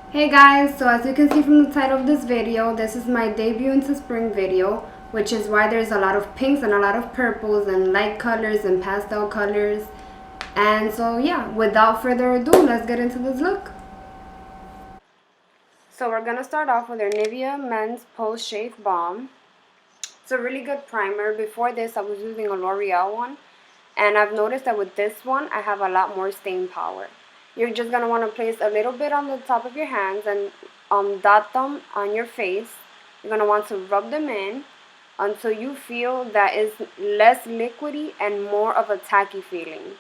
Hey guys, so as you can see from the title of this video, this is my debut into spring video, which is why there's a lot of pinks and a lot of purples and light colors and pastel colors. And so yeah, without further ado, let's get into this look. So we're gonna start off with our Nivea Men's Post Shave Balm. It's a really good primer. Before this, I was using a L'Oreal one, and I've noticed that with this one, I have a lot more stain power. You're just going to want to place a little bit on the top of your hands and dot them on your face. You're going to want to rub them in until you feel that it's less liquidy and more of a tacky feeling.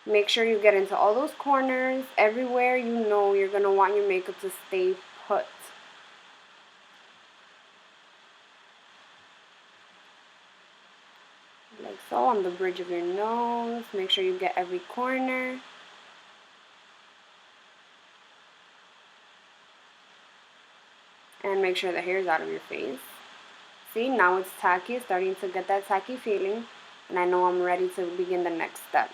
Make sure you get into all those corners, everywhere you know you're going to want your makeup to stay put. Like so, on the bridge of your nose. Make sure you get every corner. And make sure the hair is out of your face. See, now it's tacky, it's starting to get that tacky feeling, and I know I'm ready to begin the next step.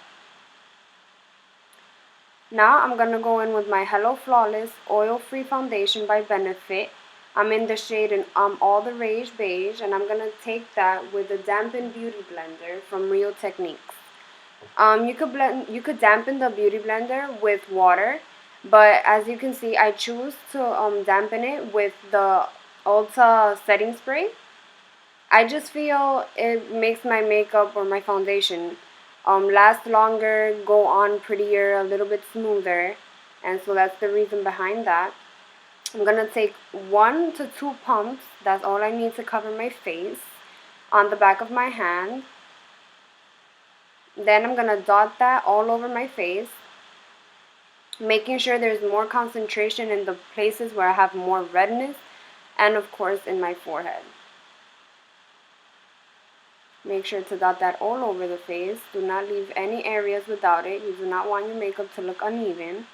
Now I'm going to go in with my Hello Flawless Oil-Free Foundation by Benefit. I'm in the shade in All the Rage Beige, and I'm going to take that with the Dampen Beauty Blender from Real Techniques. You could dampen the Beauty Blender with water, but as you can see, I choose to dampen it with the Ulta setting spray. I just feel it makes my makeup or my foundation last longer, go on prettier, a little bit smoother, and so that's the reason behind that. I'm going to take 1 to 2 pumps, that's all I need to cover my face, on the back of my hand. Then I'm going to dot that all over my face, making sure there's more concentration in the places where I have more redness, and of course in my forehead. Make sure to dot that all over the face. Do not leave any areas without it. You do not want your makeup to look uneven.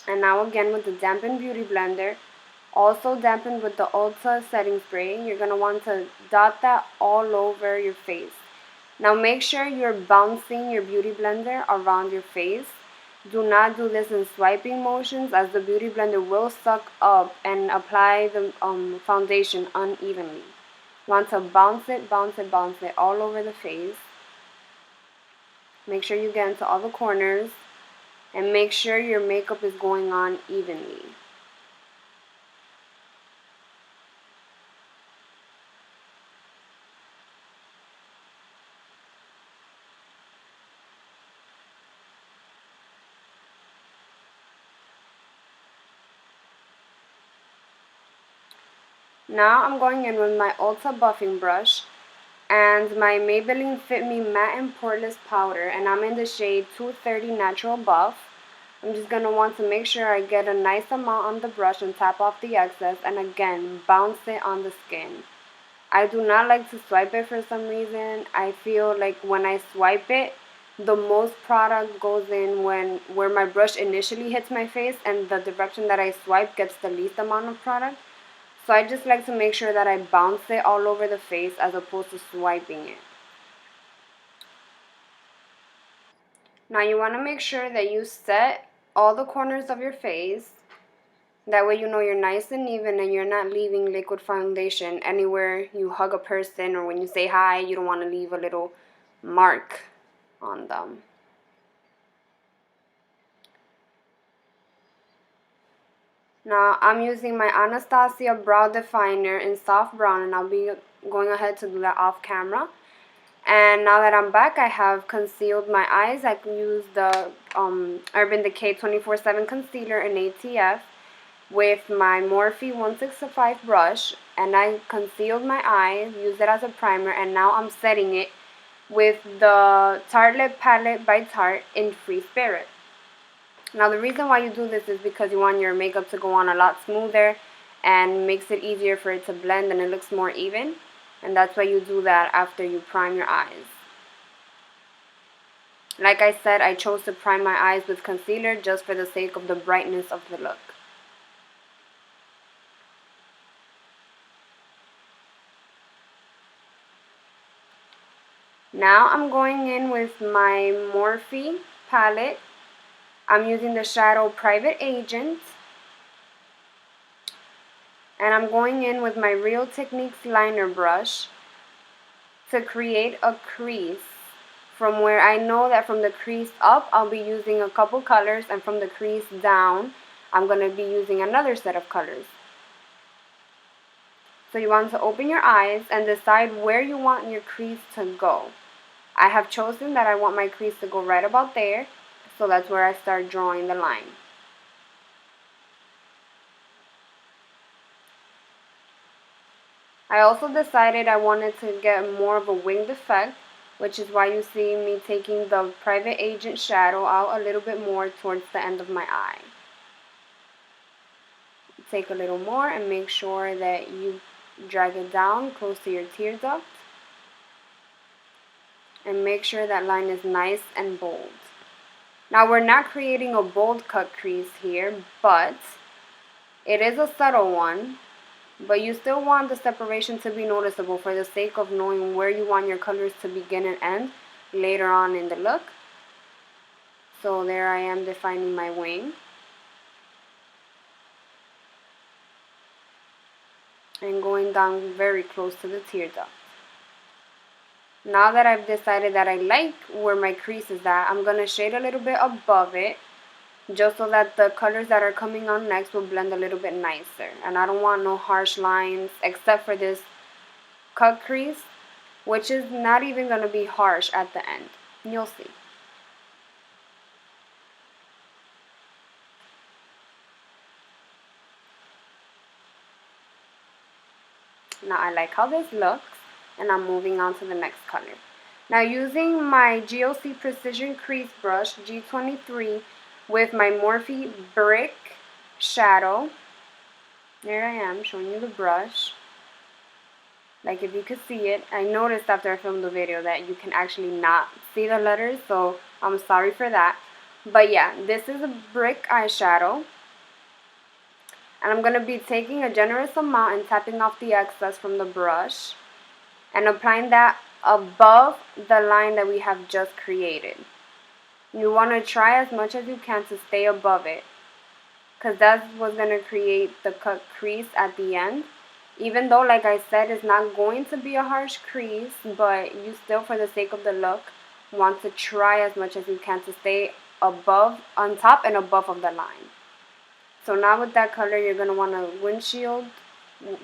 And now again with the Dampen Beauty Blender, also dampened with the Ulta setting spray, you're going to want to dot that all over your face. Now make sure you're bouncing your Beauty Blender around your face. Do not do this in swiping motions, as the Beauty Blender will suck up and apply the foundation unevenly. You want to bounce it all over the face. Make sure you get into all the corners. And make sure your makeup is going on evenly. Now I'm going in with my Ulta buffing brush and my Maybelline Fit Me Matte and Poreless powder, and I'm in the shade 230 Natural Buff. I'm just going to want to make sure I get a nice amount on the brush and tap off the excess, and again, bounce it on the skin. I do not like to swipe it for some reason. I feel like when I swipe it, the most product goes in where my brush initially hits my face, and the direction that I swipe gets the least amount of product. So I just like to make sure that I bounce it all over the face as opposed to swiping it. Now you want to make sure that you set all the corners of your face. That way you know you're nice and even and you're not leaving liquid foundation anywhere you hug a person or when you say hi. You don't want to leave a little mark on them. Now I'm using my Anastasia Brow Definer in Soft Brown, and I'll be going ahead to do that off camera. And now that I'm back, I have concealed my eyes. I can use the Urban Decay 24/7 Concealer in ATF with my Morphe M165 brush, and I concealed my eyes, used it as a primer, and now I'm setting it with the Tartlette palette by Tarte in Free Spirit. Now the reason why you do this is because you want your makeup to go on a lot smoother and makes it easier for it to blend and it looks more even. And that's why you do that after you prime your eyes. Like I said, I chose to prime my eyes with concealer just for the sake of the brightness of the look. Now I'm going in with my Morphe palette. I'm using the shadow Private Agent. And I'm going in with my Real Techniques liner brush to create a crease. From where I know that from the crease up, I'll be using a couple colors, and from the crease down, I'm going to be using another set of colors. So you want to open your eyes and decide where you want your crease to go. I have chosen that I want my crease to go right about there, so that's where I start drawing the line. I also decided I wanted to get more of a winged effect, which is why you see me taking the Private Agent shadow out a little bit more towards the end of my eye. Take a little more and make sure that you drag it down close to your tear duct. And make sure that line is nice and bold. Now we're not creating a bold cut crease here, but it is a subtle one. But you still want the separation to be noticeable for the sake of knowing where you want your colors to begin and end later on in the look. So there I am defining my wing. And going down very close to the tear duct. Now that I've decided that I like where my crease is at, I'm going to shade a little bit above it, just so that the colors that are coming on next will blend a little bit nicer. And I don't want no harsh lines except for this cut crease, which is not even going to be harsh at the end. You'll see. Now I like how this looks, and I'm moving on to the next color. Now using my GOC Precision Crease Brush G23 with my Morphe Brick Shadow, there I am showing you the brush. Like if you could see it, I noticed after I filmed the video that you can actually not see the letters, so I'm sorry for that. But yeah, this is a brick eyeshadow. And I'm going to be taking a generous amount and tapping off the excess from the brush and applying that above the line that we have just created. You want to try as much as you can to stay above it, because that's what's going to create the cut crease at the end. Even though, like I said, it's not going to be a harsh crease, but you still, for the sake of the look, want to try as much as you can to stay above, on top and above of the line. So now with that color, you're going to want to windshield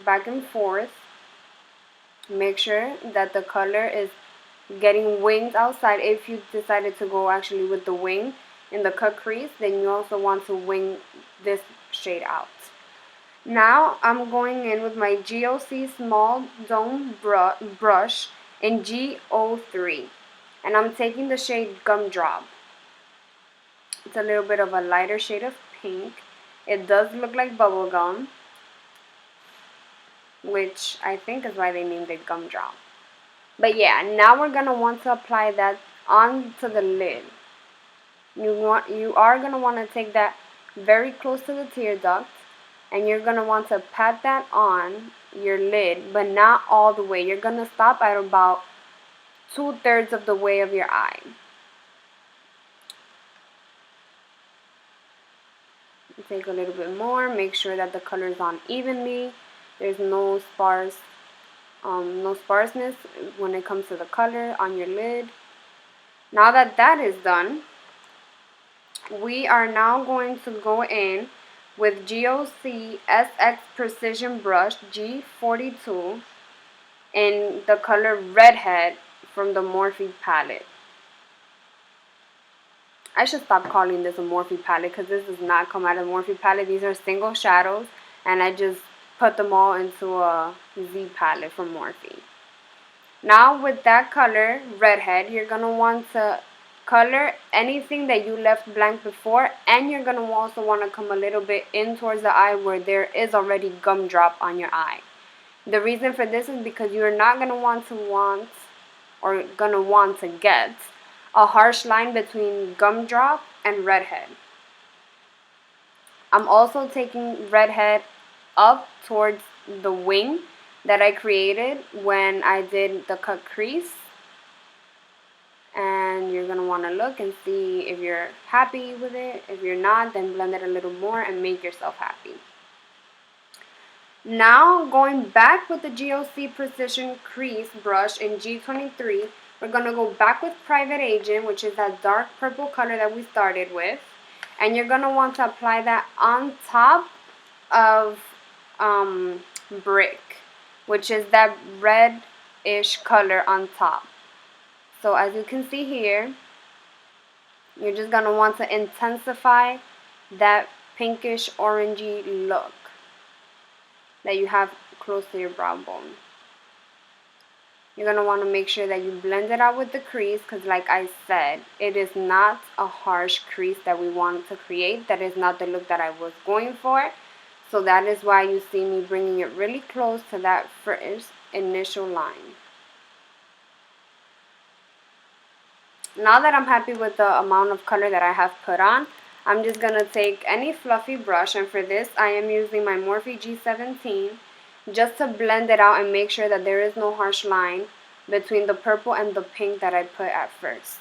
back and forth. Make sure that the color is getting winged outside. If you decided to go actually with the wing in the cut crease, then you also want to wing this shade out. Now I'm going in with my GOC Small Dome brush in G03. And I'm taking the shade Gumdrop. It's a little bit of a lighter shade of pink. It does look like bubblegum, which I think is why they named it Gumdrop. But yeah, now we're going to want to apply that onto the lid. You are going to want to take that very close to the tear duct, and you're going to want to pat that on your lid, but not all the way. You're going to stop at about 2/3 of the way of your eye. Take a little bit more, make sure that the color is on evenly. There's no sparseness when it comes to the color on your lid. Now that that is done, we are now going to go in with GOC SX Precision Brush G42 in the color Redhead from the Morphe palette. I should stop calling this a Morphe palette, because this does not come out of Morphe palette. These are single shadows, and I just put them all into a Z palette from Morphe. Now with that color, Redhead, you're going to want to color anything that you left blank before, and you're going to also want to come a little bit in towards the eye where there is already gumdrop on your eye. The reason for this is because you're not going to want to get a harsh line between Gumdrop and Redhead. I'm also taking Redhead up towards the wing that I created when I did the cut crease. And you're going to want to look and see if you're happy with it. If you're not, then blend it a little more and make yourself happy. Now, going back with the GOC Precision Crease brush in G23, we're going to go back with Private Agent, which is that dark purple color that we started with. And you're going to want to apply that on top of Brick, which is that red-ish color on top. So as you can see here, you're just going to want to intensify that pinkish orangey look that you have close to your brow bone. You're going to want to make sure that you blend it out with the crease, because like I said, it is not a harsh crease that we want to create. That is not the look that I was going for. So that is why you see me bringing it really close to that first initial line. Now that I'm happy with the amount of color that I have put on, I'm just going to take any fluffy brush, and for this I am using my Morphe G17 just to blend it out and make sure that there is no harsh line between the purple and the pink that I put at first.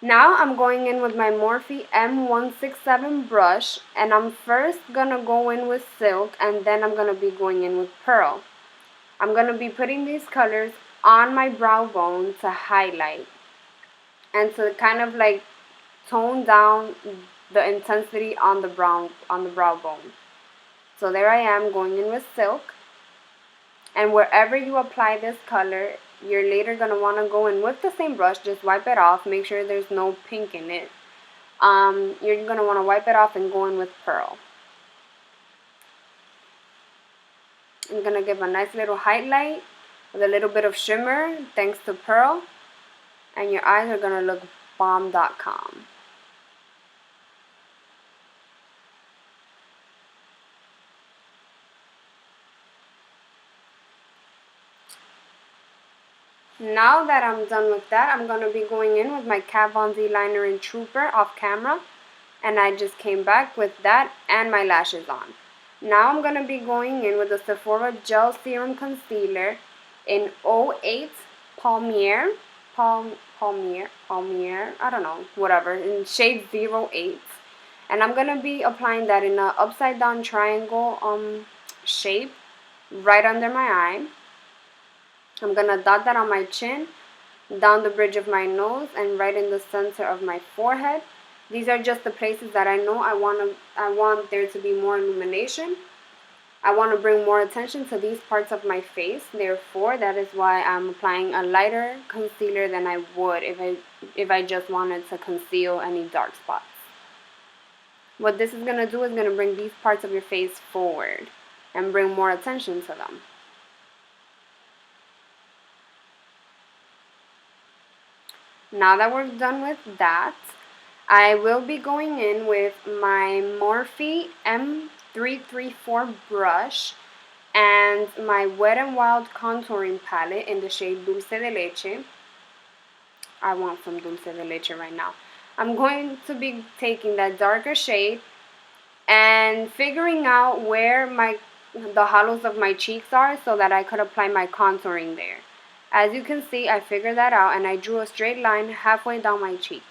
Now I'm going in with my Morphe M167 brush, and I'm first going to go in with Silk, and then I'm going to be going in with Pearl. I'm going to be putting these colors on my brow bone to highlight and to kind of like tone down the intensity on the brow bone. So there I am going in with Silk, and wherever you apply this color, you're later going to want to go in with the same brush, just wipe it off, make sure there's no pink in it. You're going to want to wipe it off and go in with Pearl. I'm going to give a nice little highlight with a little bit of shimmer thanks to Pearl, and your eyes are going to look bomb.com. Now that I'm done with that, I'm going to be going in with my Kat Von D liner in Trooper off camera. And I just came back with that and my lashes on. Now I'm going to be going in with the Sephora Gel Serum Concealer in 08 Palmier. Palmier, I don't know, whatever, in shade 08. And I'm going to be applying that in an upside down triangle shape right under my eye. I'm going to dot that on my chin, down the bridge of my nose, and right in the center of my forehead. These are just the places that I know I want there to be more illumination. I want to bring more attention to these parts of my face. Therefore, that is why I'm applying a lighter concealer than I would if I just wanted to conceal any dark spots. What this is going to do is going to bring these parts of your face forward and bring more attention to them. Now that we're done with that, I will be going in with my Morphe M433 brush and my Wet n Wild contouring palette in the shade Dulce de Leche. I want some Dulce de Leche right now. I'm going to be taking that darker shade and figuring out where the hollows of my cheeks are so that I could apply my contouring there. As you can see, I figured that out and I drew a straight line halfway down my cheeks.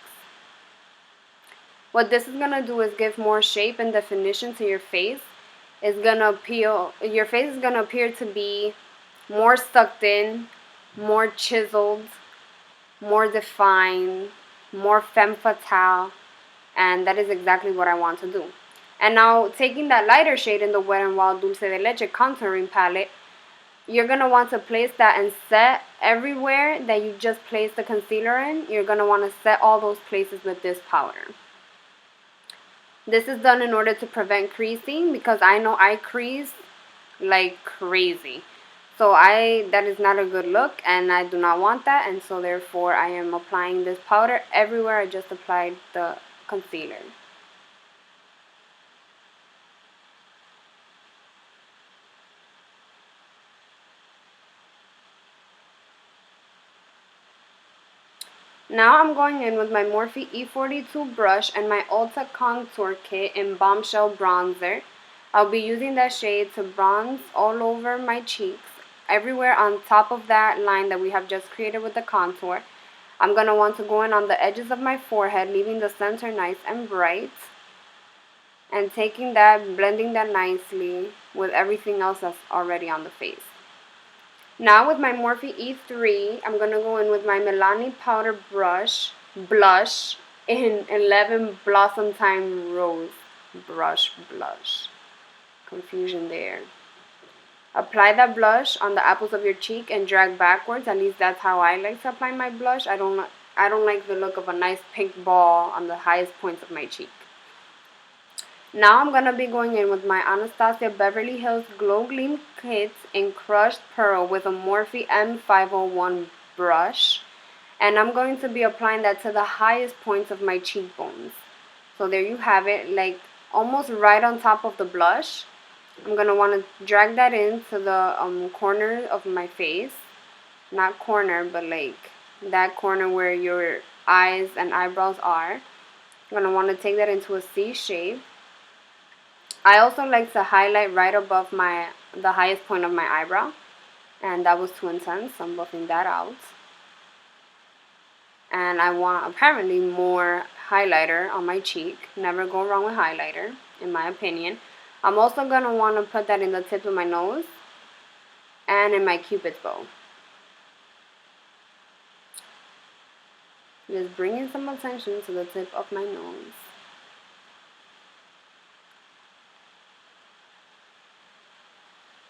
What this is going to do is give more shape and definition to your face. Your face is going to appear to be more sucked in, more chiseled, more defined, more femme fatale, and that is exactly what I want to do. And now, taking that lighter shade in the Wet n Wild Dulce de Leche contouring palette, you're going to want to place that and set everywhere that you just placed the concealer in. You're going to want to set all those places with this powder. This is done in order to prevent creasing, because I know I crease like crazy. So that is not a good look, and I do not want that, and so therefore I am applying this powder everywhere I just applied the concealer. Now I'm going in with my Morphe E42 brush and my Ulta Contour Kit in Bombshell Bronzer. I'll be using that shade to bronze all over my cheeks, everywhere on top of that line that we have just created with the contour. I'm going to want to go in on the edges of my forehead, leaving the center nice and bright. And taking that, blending that nicely with everything else that's already on the face. Now with my Morphe E3, I'm going to go in with my Milani powder blush in 11 Blossomtime Rose blush. Confusion there. Apply that blush on the apples of your cheek and drag backwards. At least that's how I like to apply my blush. I don't like the look of a nice pink ball on the highest points of my cheek. Now I'm going to be going in with my Anastasia Beverly Hills Glow Gleam Kits in Crushed Pearl with a Morphe M501 brush. And I'm going to be applying that to the highest points of my cheekbones. So there you have it, like almost right on top of the blush. I'm going to want to drag that into the corner of my face. Not corner, but like that corner where your eyes and eyebrows are. I'm going to want to take that into a C shape. I also like to highlight right above the highest point of my eyebrow. And that was too intense, so I'm buffing that out. And I want apparently more highlighter on my cheek. Never go wrong with highlighter, in my opinion. I'm also going to want to put that in the tip of my nose and in my cupid's bow. Just bringing some attention to the tip of my nose.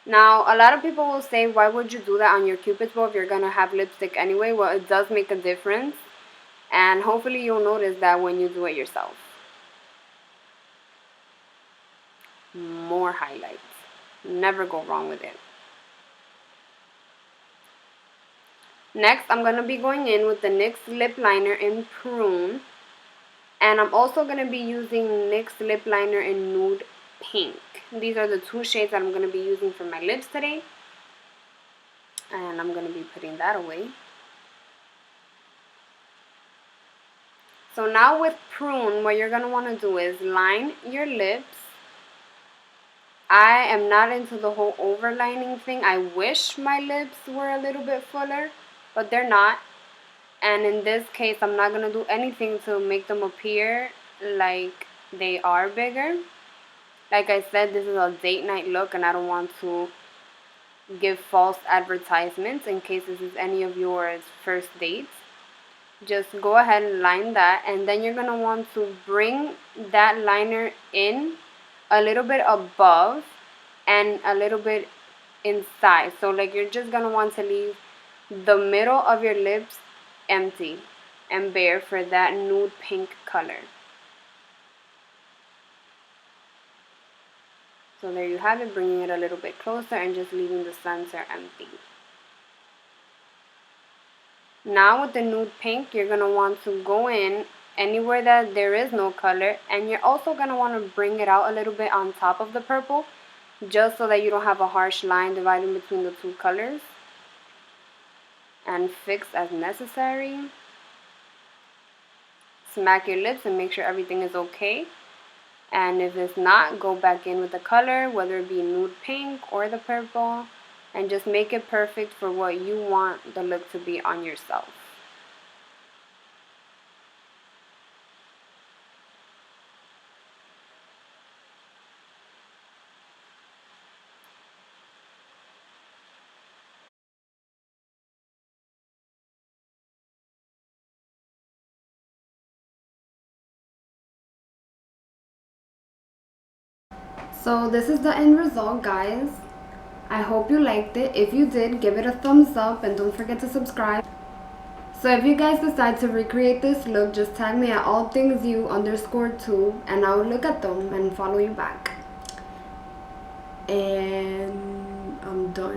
Now, a lot of people will say, why would you do that on your cupid's bow if you're going to have lipstick anyway? Well, it does make a difference. And hopefully you'll notice that when you do it yourself. More highlights. Never go wrong with it. Next, I'm going to be going in with the NYX lip liner in Prune. And I'm also going to be using NYX lip liner in Nude Pink. These are the two shades that I'm going to be using for my lips today. And I'm going to be putting that away. So now with Prune, what you're going to want to do is line your lips. I am not into the whole overlining thing. I wish my lips were a little bit fuller, but they're not. And in this case, I'm not going to do anything to make them appear like they are bigger. Like I said, this is a date night look, and I don't want to give false advertisements in case this is any of your first dates. Just go ahead and line that, and then you're going to want to bring that liner in a little bit above and a little bit inside. So like you're just going to want to leave the middle of your lips empty and bare for that nude pink color. So there you have it, bringing it a little bit closer and just leaving the center empty. Now with the nude pink, you're going to want to go in anywhere that there is no color, and you're also going to want to bring it out a little bit on top of the purple, just so that you don't have a harsh line dividing between the two colors. And fix as necessary. Smack your lips and make sure everything is okay. And if it's not, go back in with the color, whether it be nude pink or the purple, and just make it perfect for what you want the look to be on yourself. So this is the end result, guys. I hope you liked it. If you did, give it a thumbs up and don't forget to subscribe. So if you guys decide to recreate this look, just tag me at allthingsyou_tube and I will look at them and follow you back. And I'm done.